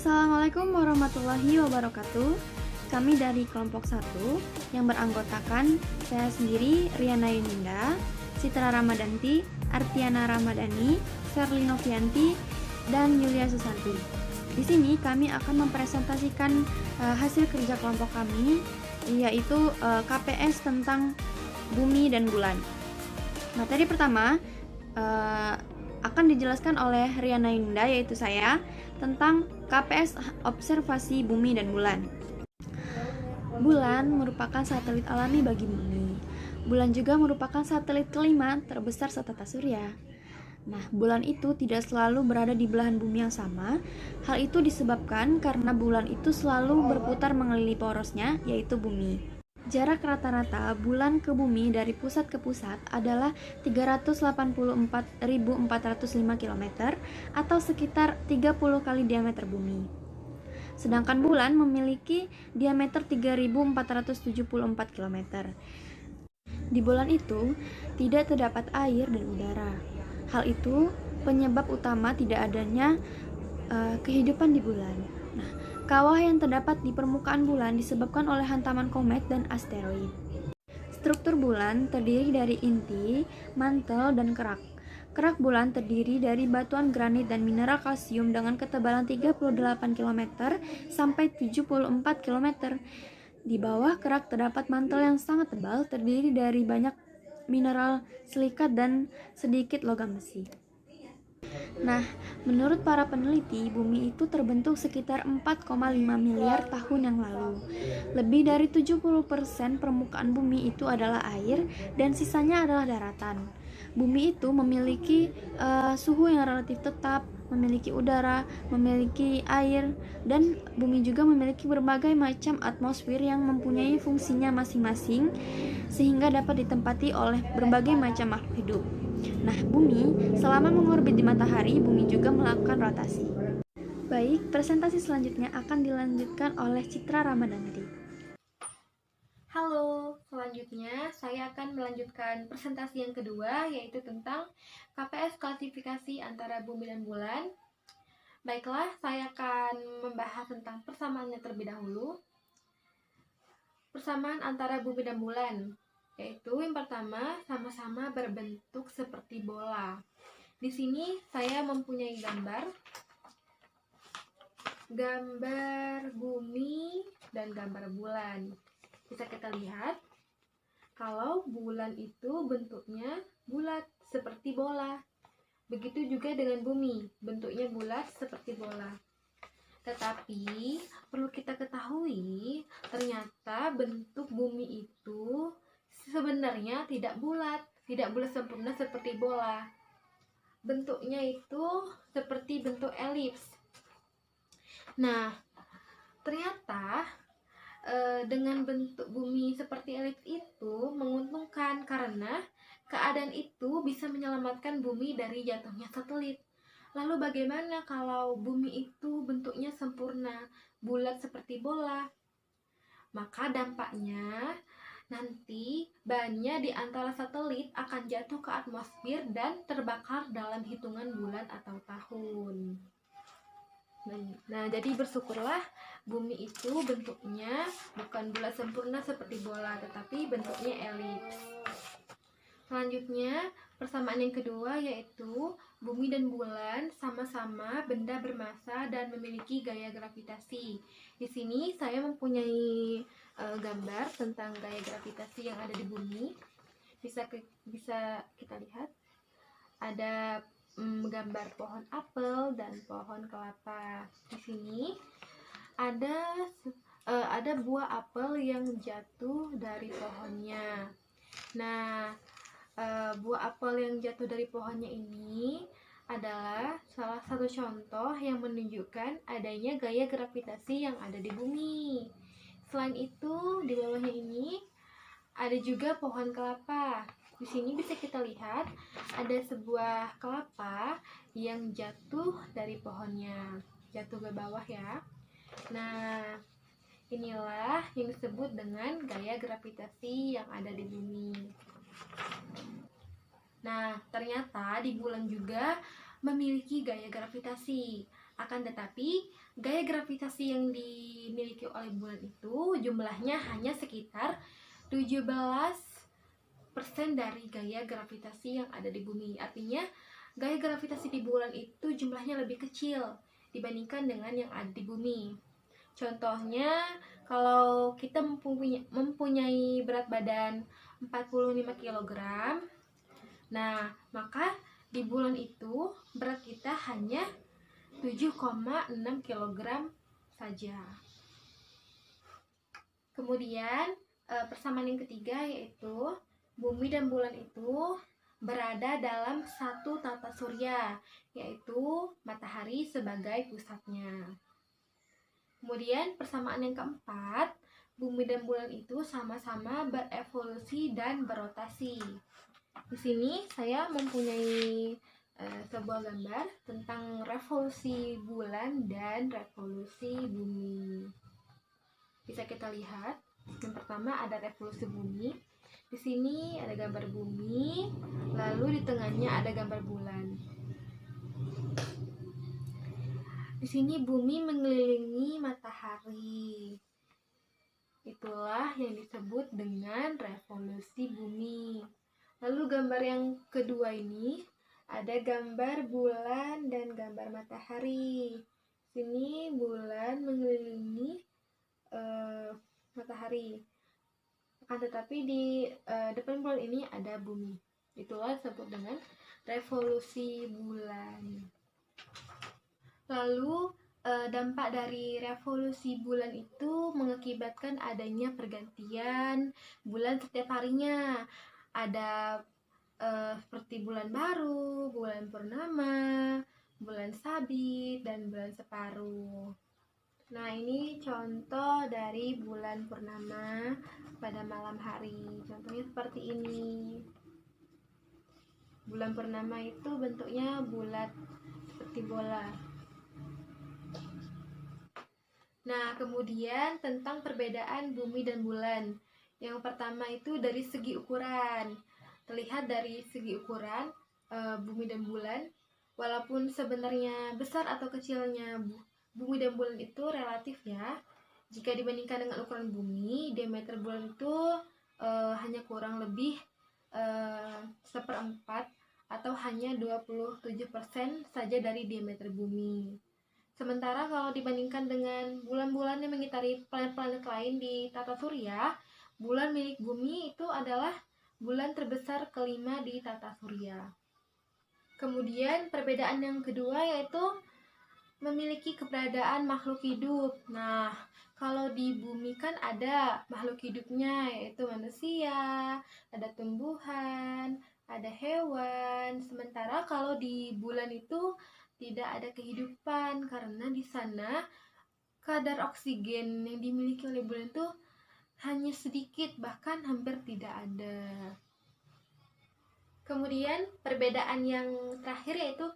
Assalamualaikum warahmatullahi wabarakatuh. Kami dari kelompok 1 yang beranggotakan saya sendiri, Riana Yuninda, Citra Ramadanti, Artiana Ramadhani, Sherly Novianti, dan Yulia Susanti. Di sini kami akan mempresentasikan hasil kerja kelompok kami, yaitu KPS tentang bumi dan bulan. Materi pertama akan dijelaskan oleh Riana Yuninda, yaitu saya, tentang KPS observasi bumi dan bulan. Bulan merupakan satelit alami bagi bumi. Bulan juga merupakan satelit kelima terbesar setata surya. Nah, bulan itu tidak selalu berada di belahan bumi yang sama. Hal itu disebabkan karena bulan itu selalu berputar mengelilingi porosnya, yaitu bumi. Jarak rata-rata bulan ke bumi dari pusat ke pusat adalah 384.405 km atau sekitar 30 kali diameter bumi. Sedangkan bulan memiliki diameter 3.474 km. Di bulan itu tidak terdapat air dan udara. Hal itu penyebab utama tidak adanya kehidupan di bulan. Nah, kawah yang terdapat di permukaan bulan disebabkan oleh hantaman komet dan asteroid. Struktur bulan terdiri dari inti, mantel, dan kerak. Kerak bulan terdiri dari batuan granit dan mineral kalsium dengan ketebalan 38 km sampai 74 km. Di bawah kerak terdapat mantel yang sangat tebal terdiri dari banyak mineral silikat dan sedikit logam besi. Nah, menurut para peneliti, bumi itu terbentuk sekitar 4,5 miliar tahun yang lalu. Lebih dari 70% permukaan bumi itu adalah air dan sisanya adalah daratan. Bumi itu memiliki suhu yang relatif tetap, memiliki udara, memiliki air, dan bumi juga memiliki berbagai macam atmosfer yang mempunyai fungsinya masing-masing sehingga dapat ditempati oleh berbagai macam makhluk hidup. Nah, bumi selama mengorbit di matahari, bumi juga melakukan rotasi. Baik, presentasi selanjutnya akan dilanjutkan oleh Citra Ramadanti. Halo, selanjutnya saya akan melanjutkan presentasi yang kedua, yaitu tentang KPS klasifikasi antara bumi dan bulan. Baiklah, saya akan membahas tentang persamaannya terlebih dahulu. Persamaan antara bumi dan bulan, yaitu yang pertama, sama-sama berbentuk seperti bola. Di sini saya mempunyai gambar bumi dan gambar bulan. Bisa kita lihat kalau bulan itu bentuknya bulat seperti bola. Begitu juga dengan bumi, bentuknya bulat seperti bola. Tetapi perlu kita ketahui, ternyata bentuk bumi itu sebenarnya tidak bulat sempurna seperti bola. Bentuknya itu seperti bentuk elips. Nah, ternyata dengan bentuk bumi seperti elips itu menguntungkan karena keadaan itu bisa menyelamatkan bumi dari jatuhnya satelit. Lalu bagaimana kalau bumi itu bentuknya sempurna, bulat seperti bola? Maka dampaknya nanti bannya di antara satelit akan jatuh ke atmosfer dan terbakar dalam hitungan bulan atau tahun. Nah, jadi bersyukurlah bumi itu bentuknya bukan bulat sempurna seperti bola, tetapi bentuknya elips. Selanjutnya, persamaan yang kedua yaitu bumi dan bulan sama-sama benda bermassa dan memiliki gaya gravitasi. Di sini saya mempunyai gambar tentang gaya gravitasi yang ada di bumi. Bisa kita lihat. Ada gambar pohon apel dan pohon kelapa. Di sini ada buah apel yang jatuh dari pohonnya. Nah, buah apel yang jatuh dari pohonnya ini adalah salah satu contoh yang menunjukkan adanya gaya gravitasi yang ada di bumi. Selain itu, di bawahnya ini ada juga pohon kelapa. Di sini bisa kita lihat ada sebuah kelapa yang jatuh dari pohonnya, jatuh ke bawah ya. Nah, inilah yang disebut dengan gaya gravitasi yang ada di bumi. Nah, ternyata di bulan juga memiliki gaya gravitasi. Akan tetapi, gaya gravitasi yang dimiliki oleh bulan itu jumlahnya hanya sekitar 17% dari gaya gravitasi yang ada di bumi. Artinya, gaya gravitasi di bulan itu jumlahnya lebih kecil dibandingkan dengan yang ada di bumi. Contohnya, kalau kita mempunyai berat badan 45 kg, nah, maka di bulan itu berat kita hanya 7,6 kg saja. Kemudian, persamaan yang ketiga yaitu bumi dan bulan itu berada dalam satu tata surya, yaitu matahari sebagai pusatnya. Kemudian persamaan yang keempat, bumi dan bulan itu sama-sama berevolusi dan berotasi. Di sini saya mempunyai sebuah gambar tentang revolusi bulan dan revolusi bumi. Bisa kita lihat, yang pertama ada revolusi bumi. Di sini ada gambar bumi, lalu di tengahnya ada gambar bulan. Di sini bumi mengelilingi matahari. Itulah yang disebut dengan revolusi bumi. Lalu gambar yang kedua ini ada gambar bulan dan gambar matahari. Sini bulan mengelilingi matahari. Akan tetapi di depan bulan ini ada bumi. Itulah disebut dengan revolusi bulan. Lalu dampak dari revolusi bulan itu mengakibatkan adanya pergantian bulan setiap harinya. Ada seperti bulan baru, bulan purnama, bulan sabit, dan bulan separuh. Nah, ini contoh dari bulan purnama pada malam hari. Contohnya seperti ini. Bulan purnama itu bentuknya bulat seperti bola. Nah, kemudian tentang perbedaan bumi dan bulan. Yang pertama itu dari segi ukuran. Terlihat dari segi ukuran bumi dan bulan, walaupun sebenarnya besar atau kecilnya bumi dan bulan itu relatif ya. Jika dibandingkan dengan ukuran bumi, diameter bulan itu hanya kurang lebih 1/4 atau hanya 27% saja dari diameter bumi. Sementara kalau dibandingkan dengan bulan-bulan yang mengitari planet-planet lain di tata surya, bulan milik bumi itu adalah bulan terbesar kelima di tata surya. Kemudian perbedaan yang kedua yaitu memiliki keberadaan makhluk hidup. Nah, kalau di bumi kan ada makhluk hidupnya, yaitu manusia, ada tumbuhan, ada hewan. Sementara kalau di bulan itu tidak ada kehidupan, karena di sana kadar oksigen yang dimiliki oleh bulan itu hanya sedikit, bahkan hampir tidak ada. Kemudian perbedaan yang terakhir yaitu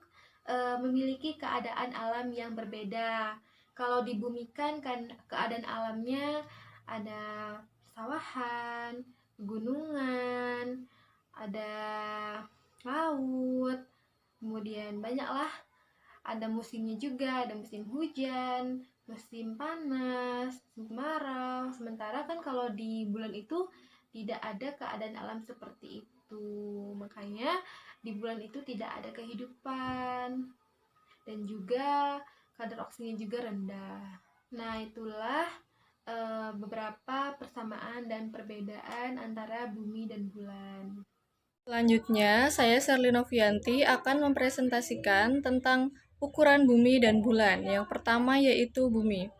memiliki keadaan alam yang berbeda. Kalau di bumi kan keadaan alamnya ada sawahan, gunungan, ada laut, kemudian banyaklah, ada musimnya juga, ada musim hujan, musim panas, musim kemarau. Sementara kan kalau di bulan itu tidak ada keadaan alam seperti itu. Makanya di bulan itu tidak ada kehidupan dan juga kadar oksigen juga rendah. Nah, itulah beberapa persamaan dan perbedaan antara bumi dan bulan. Selanjutnya, saya Sherly Novianti akan mempresentasikan tentang ukuran bumi dan bulan. Yang pertama yaitu bumi.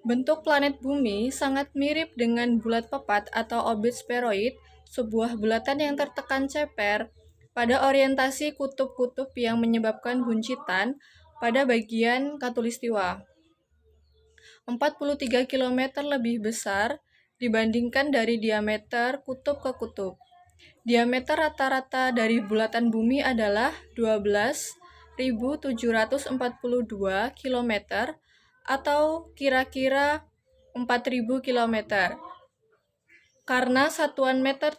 Bentuk planet bumi sangat mirip dengan bulat pepat atau orbit spheroid, sebuah bulatan yang tertekan ceper pada orientasi kutub-kutub yang menyebabkan buncitan pada bagian khatulistiwa. 43 km lebih besar dibandingkan dari diameter kutub ke kutub. Diameter rata-rata dari bulatan bumi adalah 12.742 km atau kira-kira 4.000 km. Karena satuan meter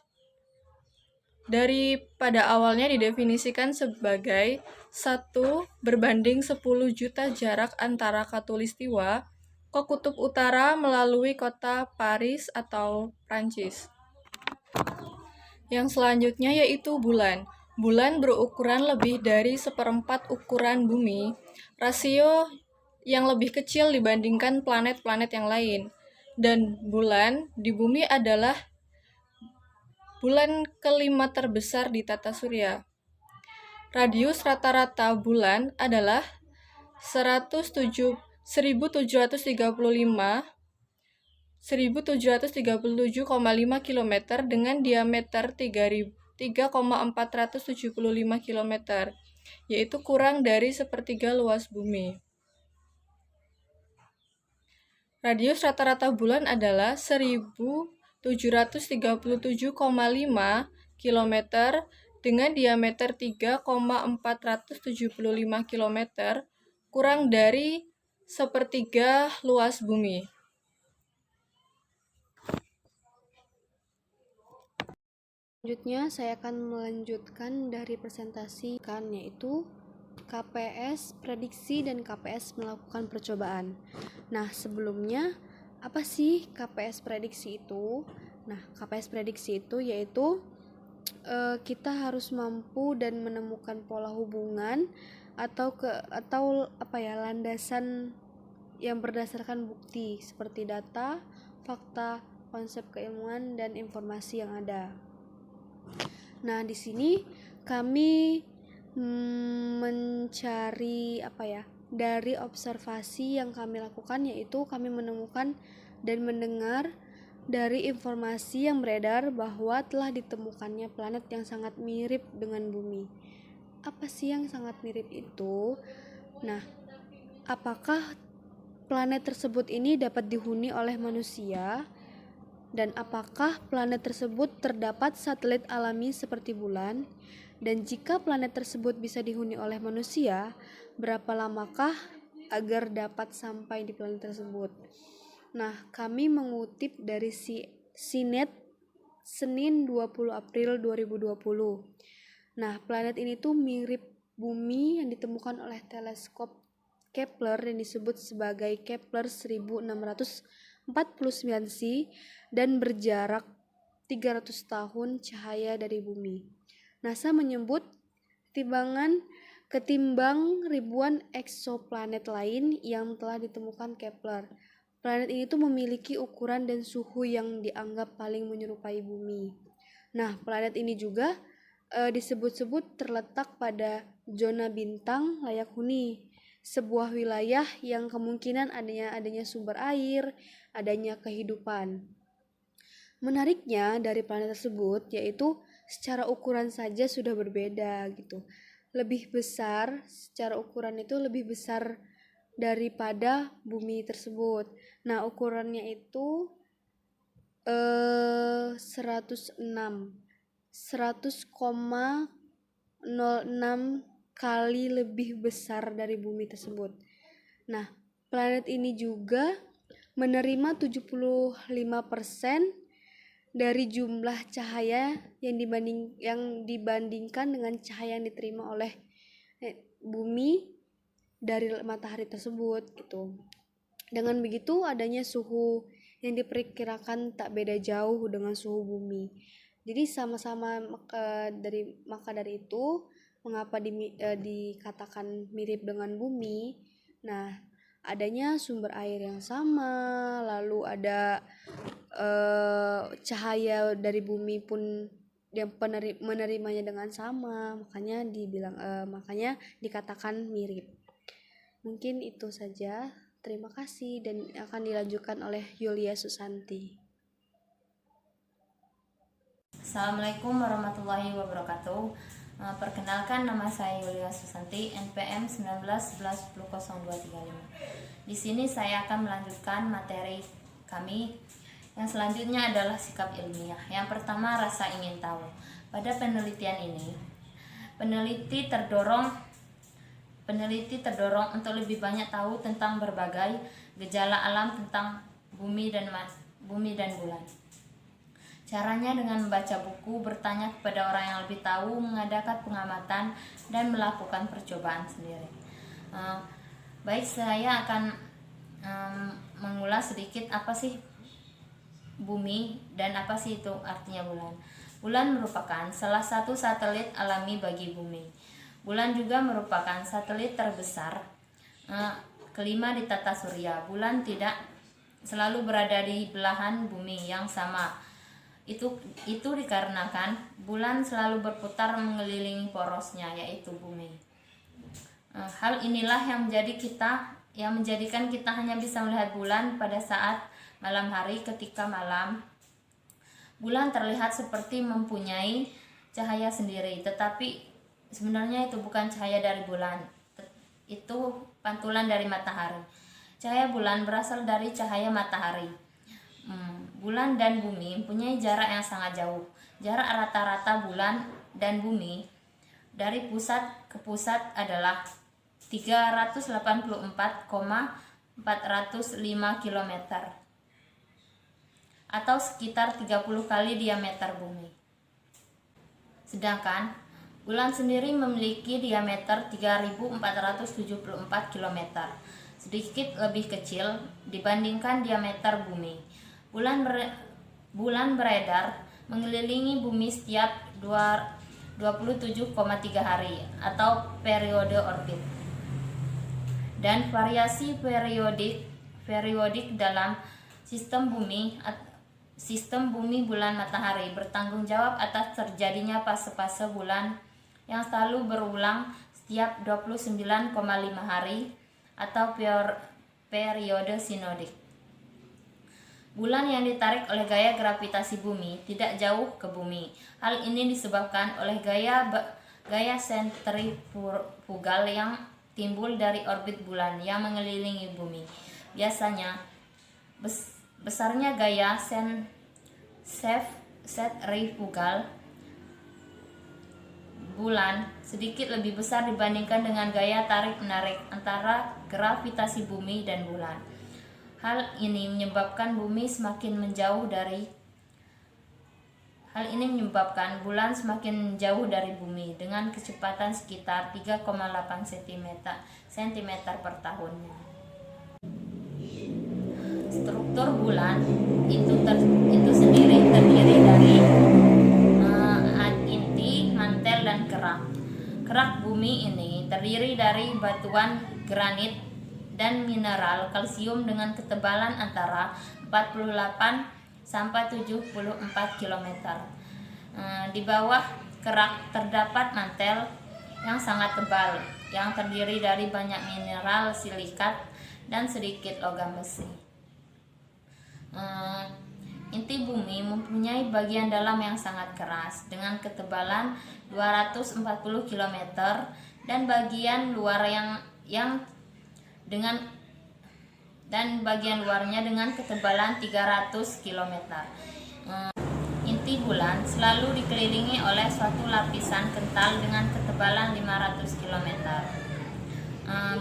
pada awalnya didefinisikan sebagai 1:10 juta jarak antara khatulistiwa ke kutub utara melalui kota Paris atau Prancis. Yang selanjutnya yaitu bulan. Bulan berukuran lebih dari 1/4 ukuran bumi, rasio yang lebih kecil dibandingkan planet-planet yang lain. Dan bulan di bumi adalah bulan kelima terbesar di tata surya. Radius rata-rata bulan adalah 1737,5 km dengan diameter 3,475 km, yaitu kurang dari sepertiga luas bumi. Radius rata-rata bulan adalah 1737,5 km dengan diameter 3,475 km, kurang dari sepertiga luas bumi. Selanjutnya saya akan melanjutkan dari presentasi yaitu KPS prediksi dan KPS melakukan percobaan. Nah, sebelumnya apa sih KPS prediksi itu? Nah, KPS prediksi itu yaitu kita harus mampu dan menemukan pola hubungan atau landasan yang berdasarkan bukti seperti data, fakta, konsep keilmuan dan informasi yang ada. Nah, di sini kami mencari dari observasi yang kami lakukan, yaitu kami menemukan dan mendengar dari informasi yang beredar bahwa telah ditemukannya planet yang sangat mirip dengan bumi. Apa sih yang sangat mirip itu? Nah, apakah planet tersebut ini dapat dihuni oleh manusia? Dan apakah planet tersebut terdapat satelit alami seperti bulan? Dan jika planet tersebut bisa dihuni oleh manusia, berapa lamakah agar dapat sampai di planet tersebut? Nah, kami mengutip dari CNET Senin 20 April 2020. Nah, planet ini tuh mirip bumi yang ditemukan oleh teleskop Kepler yang disebut sebagai Kepler 1649c dan berjarak 300 tahun cahaya dari bumi. NASA menyebut ketimbang ribuan eksoplanet lain yang telah ditemukan Kepler. Planet ini tuh memiliki ukuran dan suhu yang dianggap paling menyerupai bumi. Nah, planet ini juga disebut-sebut terletak pada zona bintang layak huni, sebuah wilayah yang kemungkinan adanya sumber air, adanya kehidupan. Menariknya dari planet tersebut yaitu secara ukuran saja sudah berbeda gitu. Lebih besar, secara ukuran itu lebih besar daripada bumi tersebut. Nah, ukurannya itu 100,06 kali lebih besar dari bumi tersebut. Nah, planet ini juga menerima 75% dari jumlah cahaya yang dibandingkan dengan cahaya yang diterima oleh bumi dari matahari tersebut gitu. Dengan begitu adanya suhu yang diperkirakan tak beda jauh dengan suhu bumi. Jadi sama-sama dari itu mengapa dikatakan mirip dengan bumi? Nah, adanya sumber air yang sama, lalu ada cahaya dari bumi pun yang menerimanya dengan sama, makanya dikatakan mirip. Mungkin itu saja. Terima kasih dan akan dilanjutkan oleh Yulia Susanti. Assalamualaikum warahmatullahi wabarakatuh. Perkenalkan, nama saya Yulia Susanti, NPM 1911100235. Di sini saya akan melanjutkan materi kami. Yang selanjutnya adalah sikap ilmiah. Yang pertama, rasa ingin tahu. Pada penelitian ini, peneliti terdorong untuk lebih banyak tahu tentang berbagai gejala alam tentang bumi dan bulan. Caranya dengan membaca buku, bertanya kepada orang yang lebih tahu, mengadakan pengamatan, dan melakukan percobaan sendiri. Baik, saya akan mengulas sedikit apa sih bumi dan apa sih itu artinya bulan. Bulan merupakan salah satu satelit alami bagi bumi. Bulan juga merupakan satelit terbesar kelima di tata surya. Bulan tidak selalu berada di belahan bumi yang sama. Itu dikarenakan bulan selalu berputar mengelilingi porosnya, yaitu bumi. Hal inilah yang menjadikan kita hanya bisa melihat bulan pada saat malam hari. Ketika malam, bulan terlihat seperti mempunyai cahaya sendiri, tetapi sebenarnya itu bukan cahaya dari bulan, itu pantulan dari matahari. Cahaya bulan berasal dari cahaya matahari. Bulan dan bumi mempunyai jarak yang sangat jauh. Jarak rata-rata bulan dan bumi dari pusat ke pusat adalah 384,405 km atau sekitar 30 kali diameter bumi. Sedangkan bulan sendiri memiliki diameter 3.474 km, sedikit lebih kecil dibandingkan diameter bumi. Bulan beredar mengelilingi bumi setiap 27,3 hari atau periode orbit. Dan variasi periodik dalam sistem bumi bulan matahari bertanggung jawab atas terjadinya fase-fase bulan yang selalu berulang setiap 29,5 hari atau periode sinodik. Bulan yang ditarik oleh gaya gravitasi bumi tidak jauh ke bumi. Hal ini disebabkan oleh gaya sentrifugal yang timbul dari orbit bulan yang mengelilingi bumi. Biasanya besarnya gaya sentrifugal bulan sedikit lebih besar dibandingkan dengan gaya tarik-menarik antara gravitasi bumi dan bulan. Hal ini menyebabkan bulan semakin jauh dari bumi dengan kecepatan sekitar 3,8 cm per tahunnya. Struktur bulan itu sendiri terdiri dari inti, mantel, dan kerak. Kerak bumi ini terdiri dari batuan granit dan mineral kalsium dengan ketebalan antara 48 sampai 74 km. Di bawah kerak terdapat mantel yang sangat tebal yang terdiri dari banyak mineral silikat dan sedikit logam besi. Inti bumi mempunyai bagian dalam yang sangat keras dengan ketebalan 240 km dan bagian luar bagian luarnya dengan ketebalan 300 km. Inti bulan selalu dikelilingi oleh suatu lapisan kental dengan ketebalan 500 km.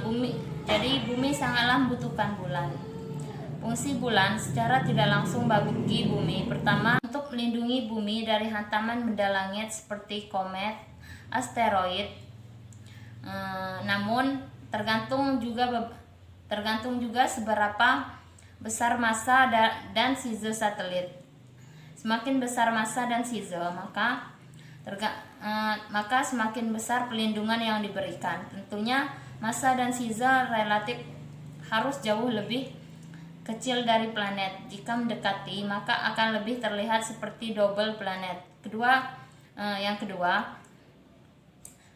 Bumi sangatlah membutuhkan bulan. Fungsi bulan secara tidak langsung bagi bumi, pertama untuk melindungi bumi dari hantaman benda langit seperti komet, asteroid. Namun tergantung juga seberapa besar massa dan size satelit. Semakin besar massa dan size, maka semakin besar pelindungan yang diberikan. Tentunya massa dan size relatif harus jauh lebih kecil dari planet. Jika mendekati, maka akan lebih terlihat seperti double planet. Yang kedua,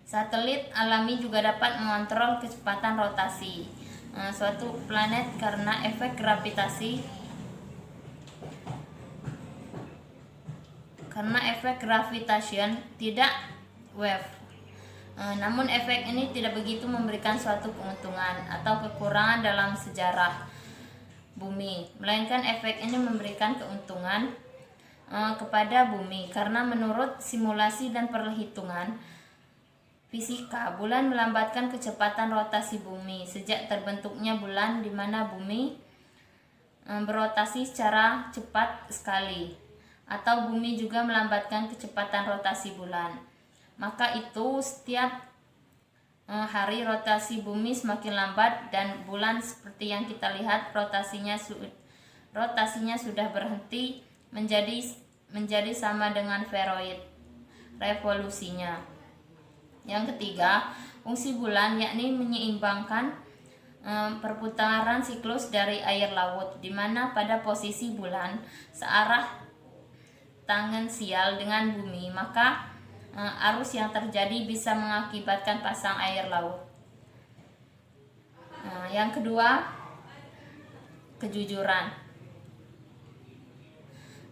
satelit alami juga dapat mengontrol kecepatan rotasi suatu planet karena efek gravitasi tidak wave. Namun efek ini tidak begitu memberikan suatu keuntungan atau kekurangan dalam sejarah bumi, melainkan efek ini memberikan keuntungan kepada bumi karena menurut simulasi dan perhitungan fisika, bulan melambatkan kecepatan rotasi bumi sejak terbentuknya bulan, di mana bumi berotasi secara cepat sekali. atau bumi juga melambatkan kecepatan rotasi bulan. Maka itu setiap hari rotasi bumi semakin lambat dan bulan seperti yang kita lihat rotasinya sudah berhenti menjadi sama dengan asteroid revolusinya. Yang ketiga, fungsi bulan yakni menyeimbangkan perputaran siklus dari air laut, di mana pada posisi bulan searah tangensial dengan bumi, maka arus yang terjadi bisa mengakibatkan pasang air laut. Yang kedua, kejujuran.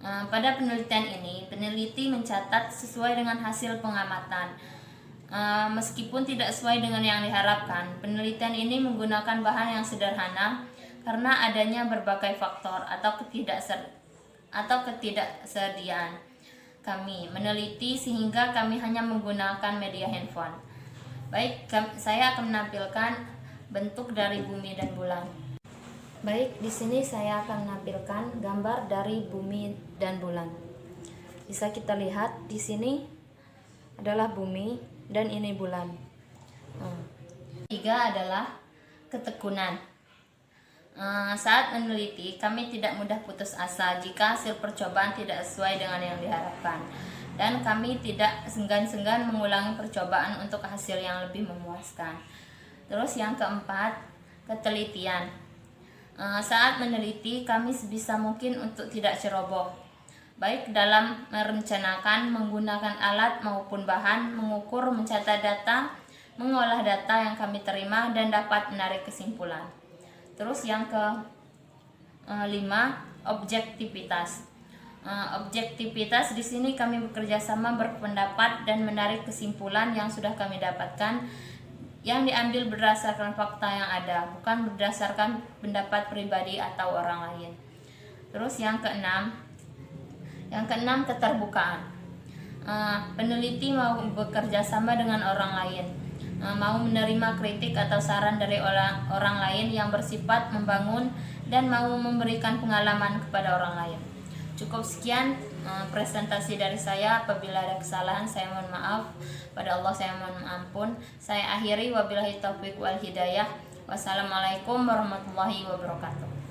Pada penelitian ini, peneliti mencatat sesuai dengan hasil pengamatan. Meskipun tidak sesuai dengan yang diharapkan, penelitian ini menggunakan bahan yang sederhana karena adanya berbagai faktor atau ketidaksediaan kami meneliti sehingga kami hanya menggunakan media handphone. Baik, saya akan menampilkan bentuk dari bumi dan bulan. Baik, di sini saya akan menampilkan gambar dari bumi dan bulan. Bisa kita lihat di sini adalah bumi dan ini bulan. Tiga adalah ketekunan. Saat meneliti, kami tidak mudah putus asa jika hasil percobaan tidak sesuai dengan yang diharapkan, dan kami tidak segan-segan mengulangi percobaan untuk hasil yang lebih memuaskan. Terus yang keempat, ketelitian. Saat meneliti, kami sebisa mungkin untuk tidak ceroboh, baik dalam merencanakan, menggunakan alat maupun bahan, mengukur, mencatat data, mengolah data yang kami terima, dan dapat menarik kesimpulan. Terus yang kelima, objektivitas. Objektivitas di sini kami bekerja sama berpendapat dan menarik kesimpulan yang sudah kami dapatkan, yang diambil berdasarkan fakta yang ada, bukan berdasarkan pendapat pribadi atau orang lain. Terus yang keenam, keterbukaan. Peneliti mau bekerja sama dengan orang lain, mau menerima kritik atau saran dari orang lain yang bersifat membangun dan mau memberikan pengalaman kepada orang lain. Cukup sekian presentasi dari saya. Apabila ada kesalahan, saya mohon maaf. Pada Allah saya mohon ampun. Saya akhiri, wabillahi taufiq wal hidayah. Wassalamualaikum warahmatullahi wabarakatuh.